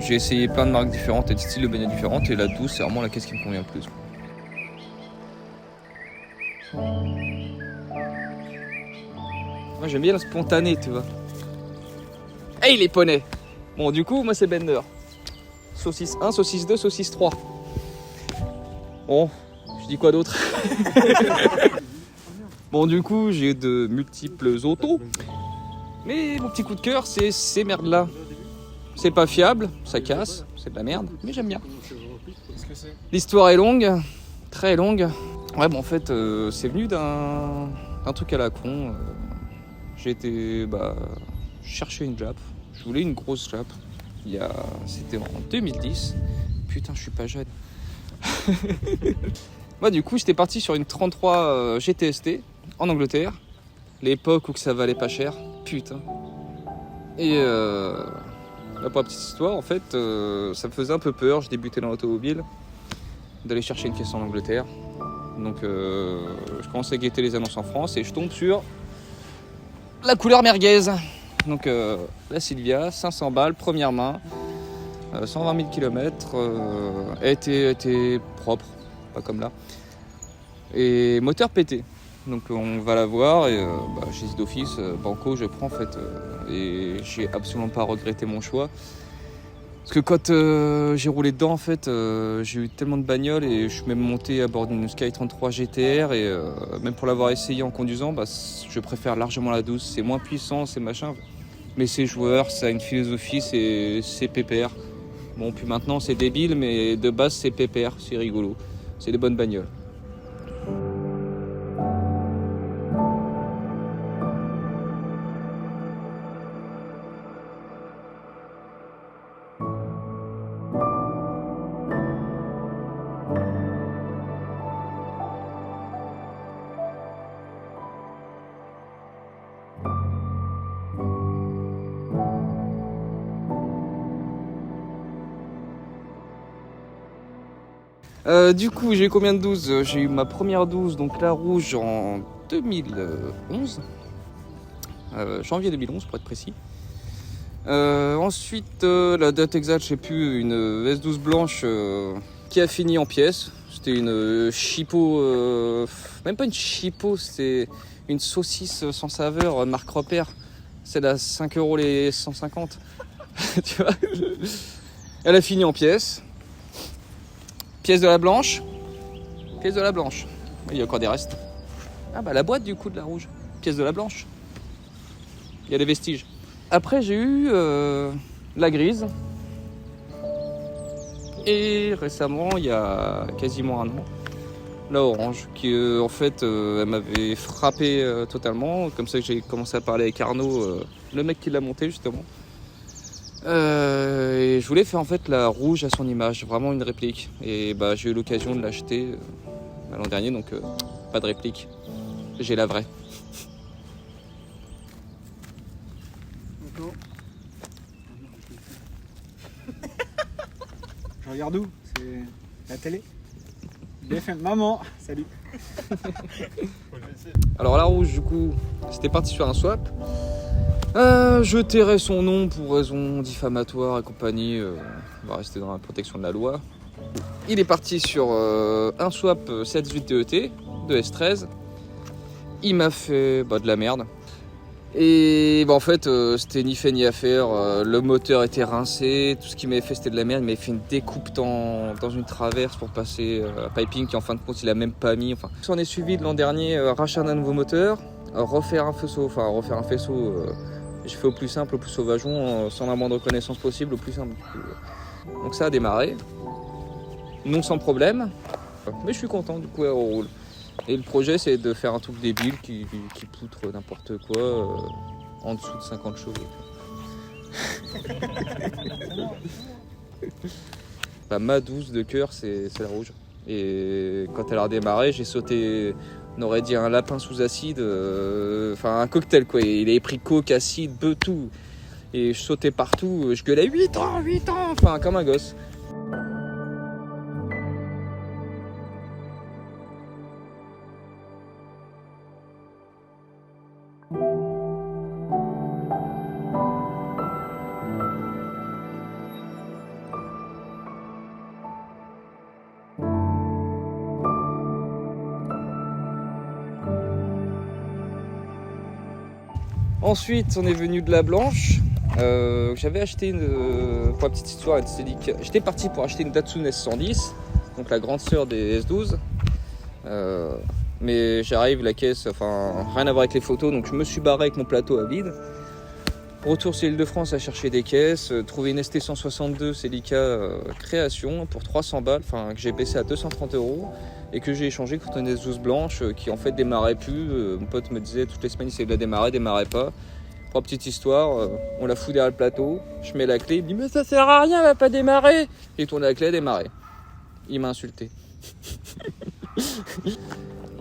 J'ai essayé plein de marques différentes et de styles de beignets différentes et la douce c'est vraiment la caisse qui me convient le plus. Moi j'aime bien le spontané, tu vois. Hey les poneys. Bon du coup moi c'est Bender. Saucisse 1, saucisse 2, saucisse 3. Bon, je dis quoi d'autre? Bon du coup j'ai de multiples autos. Mais mon petit coup de cœur c'est ces merdes là. C'est pas fiable, ça casse, c'est de la merde, mais j'aime bien. L'histoire est longue, très longue. Ouais bon en fait c'est venu d'un truc à la con. J'ai été chercher une Jap. Je voulais une grosse Jap. C'était en 2010. Putain, je suis pas jeune. Moi, du coup, j'étais parti sur une 33 GTST en Angleterre. L'époque où ça valait pas cher. Putain. Et pour la petite histoire, en fait, ça me faisait un peu peur. Je débutais dans l'automobile d'aller chercher une caisse en Angleterre. Donc, je commençais à guetter les annonces en France et je tombe sur la couleur merguez. Donc la Silvia, 500 balles, première main, 120 000 km, elle était propre, pas comme là. Et moteur pété. Donc on va la voir et j'ai dit d'office, banco, je prends en fait. Et j'ai absolument pas regretté mon choix. Parce que quand j'ai roulé dedans, en fait, j'ai eu tellement de bagnoles et je suis même monté à bord d'une Sky 33 GTR et même pour l'avoir essayé en conduisant, je préfère largement la douce. C'est moins puissant, c'est machin, mais c'est joueur, ça a une philosophie, c'est pépère. Bon, puis maintenant c'est débile, mais de base c'est pépère, c'est rigolo, c'est des bonnes bagnoles. Du coup, j'ai eu combien de 12? J'ai eu ma première 12, donc la rouge en 2011. Janvier 2011 pour être précis. Ensuite, la date exacte, je sais plus, une S12 blanche qui a fini en pièces. C'était une chipot, même pas une chipot, c'était une saucisse sans saveur, marque Repère. C'est à 5 € les 150. Tu vois, elle a fini en pièces. Pièce de la blanche. Pièce de la blanche. Il y a encore des restes. Ah bah la boîte du coup de la rouge. Pièce de la blanche. Il y a des vestiges. Après j'ai eu la grise. Et récemment, il y a quasiment un an, la orange, qui en fait elle m'avait frappé totalement. Comme ça que j'ai commencé à parler avec Arnaud, le mec qui l'a monté justement. Et je voulais faire en fait la rouge à son image, vraiment une réplique. Et j'ai eu l'occasion de l'acheter l'an dernier, donc pas de réplique. J'ai la vraie. Je regarde où? C'est la télé? BFM. Maman, salut. Alors la rouge du coup, c'était parti sur un swap. Je tairai son nom pour raison diffamatoire et compagnie. On va rester dans la protection de la loi. Il est parti sur un swap 718 DET de S13. Il m'a fait de la merde. Et en fait, c'était ni fait ni à faire. Le moteur était rincé. Tout ce qu'il m'avait fait, c'était de la merde. Il m'avait fait une découpe dans une traverse pour passer à piping qui, en fin de compte, il a même pas mis. Enfin, on est suivi de l'an dernier, rachat d'un nouveau moteur, refaire un faisceau. J'ai fait au plus simple, au plus sauvageon, sans la moindre reconnaissance possible, au plus simple. Donc ça a démarré. Non sans problème. Mais je suis content, du coup, elle roule. Et le projet, c'est de faire un truc débile qui poutre n'importe quoi en dessous de 50 chevaux. Ma 12 de cœur, c'est la rouge. Et quand elle a redémarré, j'ai sauté, on aurait dit un lapin sous acide, un cocktail quoi. Il avait pris coke, acide, bœuf, tout. Et je sautais partout, je gueulais 8 ans, comme un gosse. Ensuite, on est venu de la blanche. J'avais acheté pour la petite histoire, j'étais parti pour acheter une Datsun S110, donc la grande sœur des S12. Mais j'arrive, la caisse, enfin rien à voir avec les photos, donc je me suis barré avec mon plateau à vide. Retour sur l'Île-de-France à chercher des caisses, trouver une ST162 Celica création pour 300 balles, enfin que j'ai baissé à 230 € et que j'ai échangé contre une S12 blanche qui en fait démarrait plus. Mon pote me disait toutes les semaines il essayait de la démarrait pas. Pour la petite histoire, on la fout derrière le plateau, je mets la clé, il me dit mais ça sert à rien, elle va pas démarrer. Il tourne la clé, elle démarrait. Il m'a insulté.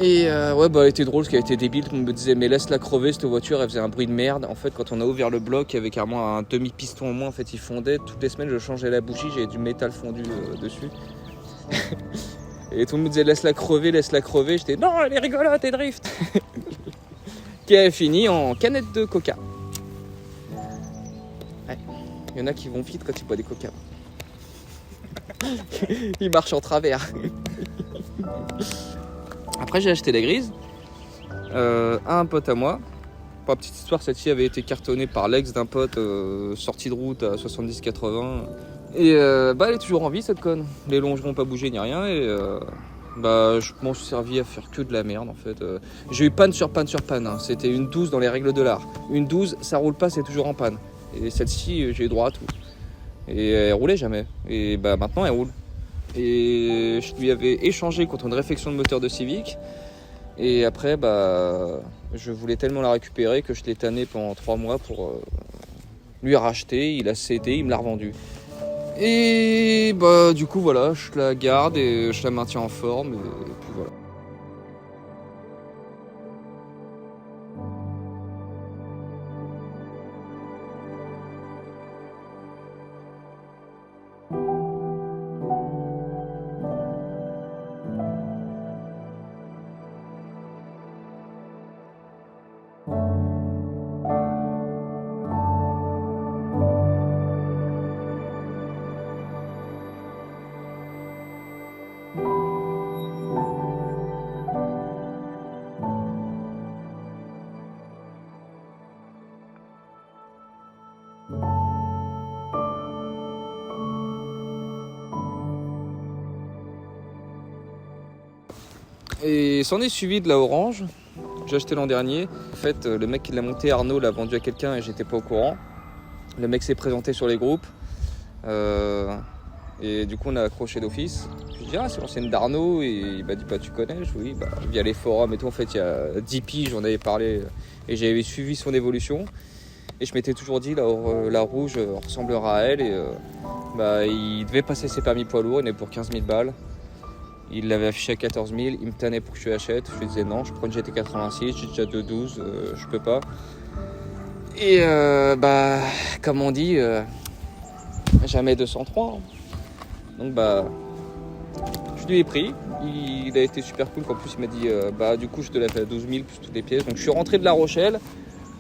Et ouais bah elle était drôle, ce qui a été débile, on me disait mais laisse-la crever cette voiture, elle faisait un bruit de merde. En fait quand on a ouvert le bloc, il y avait carrément un demi-piston au moins, en fait il fondait. Toutes les semaines je changeais la bougie, j'avais du métal fondu dessus. Et tout le monde me disait laisse-la crever, j'étais non elle est rigolote et drift. Qui a fini en canette de coca. Ouais. Il y en a qui vont vite quand ils boivent des coca. Ils marchent en travers. Après j'ai acheté la grise à un pote à moi. Pour la petite histoire, celle-ci avait été cartonnée par l'ex d'un pote sorti de route à 70-80. Et bah elle est toujours en vie cette conne. Les longerons pas bougé ni rien et bah je m'en suis servi à faire que de la merde en fait. J'ai eu panne sur panne sur panne. Hein. C'était une 12 dans les règles de l'art. Une 12 ça roule pas, c'est toujours en panne. Et celle-ci j'ai eu droit à tout. Et elle roulait jamais. Et bah maintenant elle roule. Et je lui avais échangé contre une réfection de moteur de Civic. Et après bah je voulais tellement la récupérer que je l'ai tanné pendant 3 mois pour lui racheter. Il a cédé, il me l'a revendue. Et bah du coup voilà, je la garde et je la maintiens en forme et puis voilà. Et s'en est suivi de la orange, j'ai acheté l'an dernier. En fait, le mec qui l'a monté, Arnaud, l'a vendu à quelqu'un et j'étais pas au courant. Le mec s'est présenté sur les groupes et du coup on a accroché d'office. Je lui ai dit ah c'est l'ancienne d'Arnaud et il m'a dit bah tu connais, je lui ai dit bah via les forums et tout. En fait il y a 10 piges, j'en avais parlé et j'avais suivi son évolution. Et je m'étais toujours dit la rouge ressemblera à elle et bah il devait passer ses permis poids lourd, il est pour 15 000 balles. Il l'avait affiché à 14 000, il me tannait pour que je l'achète. Je lui disais non, je prends une GT86, j'ai déjà 212, je peux pas. Et bah, comme on dit, jamais 203. Donc bah, je lui ai pris. Il a été super cool. En plus, il m'a dit bah du coup, je te la fais à 12 000 plus toutes les pièces. Donc je suis rentré de La Rochelle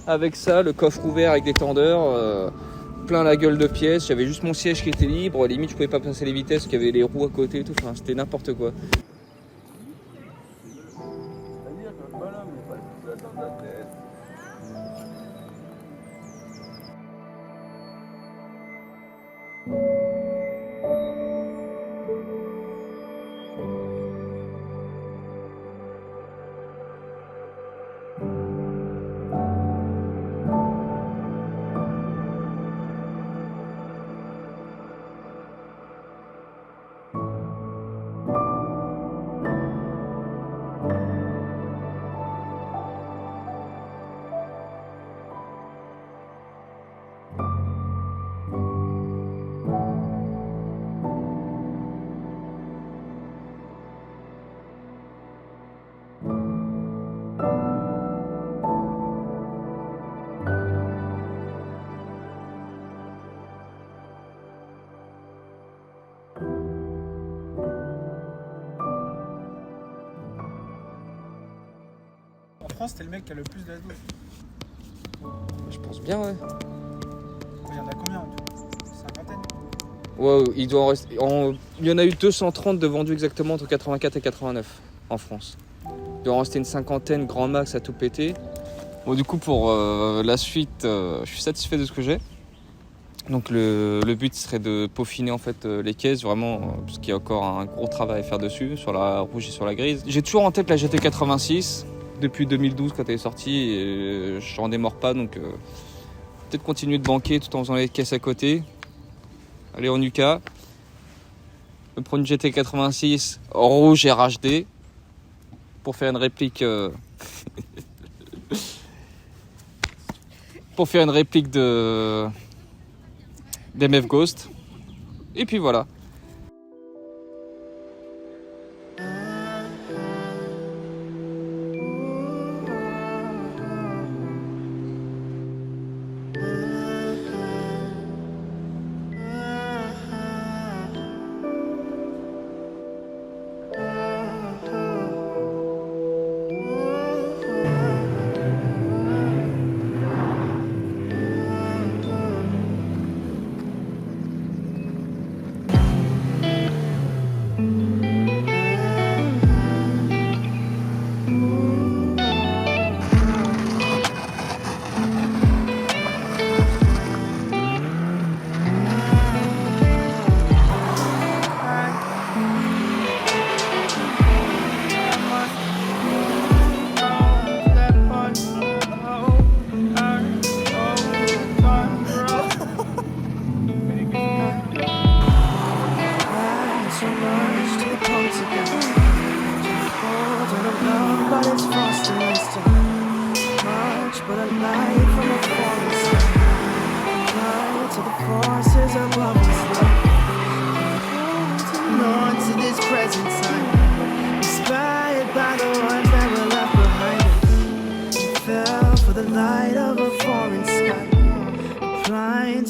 avec ça, le coffre ouvert avec des tendeurs. Plein la gueule de pièces, j'avais juste mon siège qui était libre, limite je pouvais pas passer les vitesses parce qu'il y avait les roues à côté et tout, enfin c'était n'importe quoi. En France, t'es le mec qui a le plus de S12. Je pense bien, ouais. Il y en a combien en tout? Cinquantaine? Ouais, il doit en rester. Il y en a eu 230 de vendus exactement entre 84 et 89 en France. Il doit en rester une cinquantaine, grand max, à tout péter. Bon, du coup, pour la suite, je suis satisfait de ce que j'ai. Donc le but serait de peaufiner en fait les caisses vraiment parce qu'il y a encore un gros travail à faire dessus sur la rouge et sur la grise. J'ai toujours en tête la GT86 depuis 2012 quand elle est sortie et j'en démords pas donc peut-être continuer de banquer tout en faisant les caisses à côté. Aller en UK, me prendre une GT86 rouge et RHD pour faire une réplique d'MF Ghost. Et puis voilà.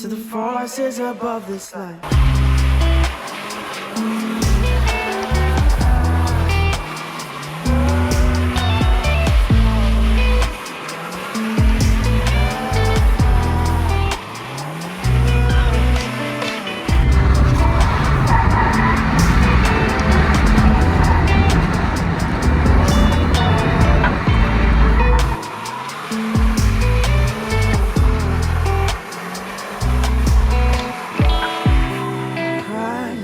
To the forces above this life.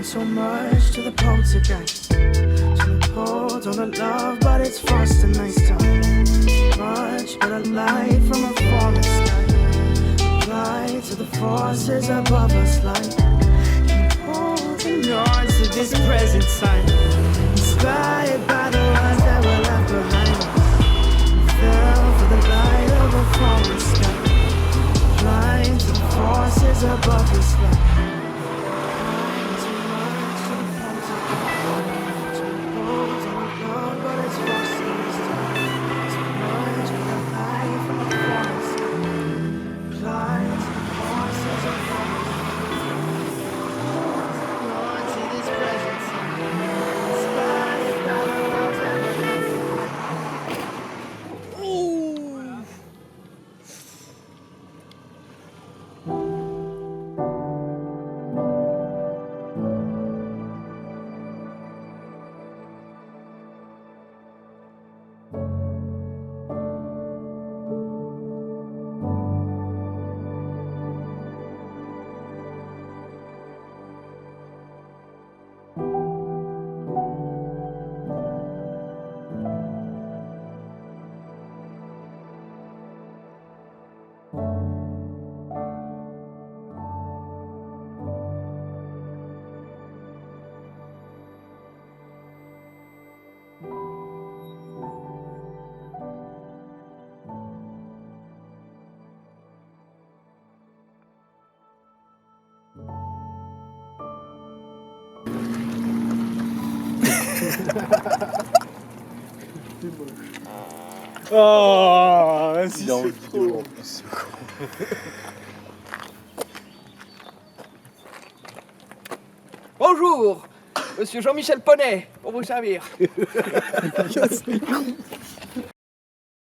So much to the poltergeist. So we hold on the love, but it's fast and nice time. Much better light from a fallen sky. Fly to the forces above us like keep holding on to this present time. Inspired by the ones that were left behind us. We fell for the light of a fallen sky. Flying to the forces above us like Oh, vas-y, Il est en c'est trop. vidéo en plus, ce con. Bonjour, monsieur Jean-Michel Poney, pour vous servir. Casse les couilles.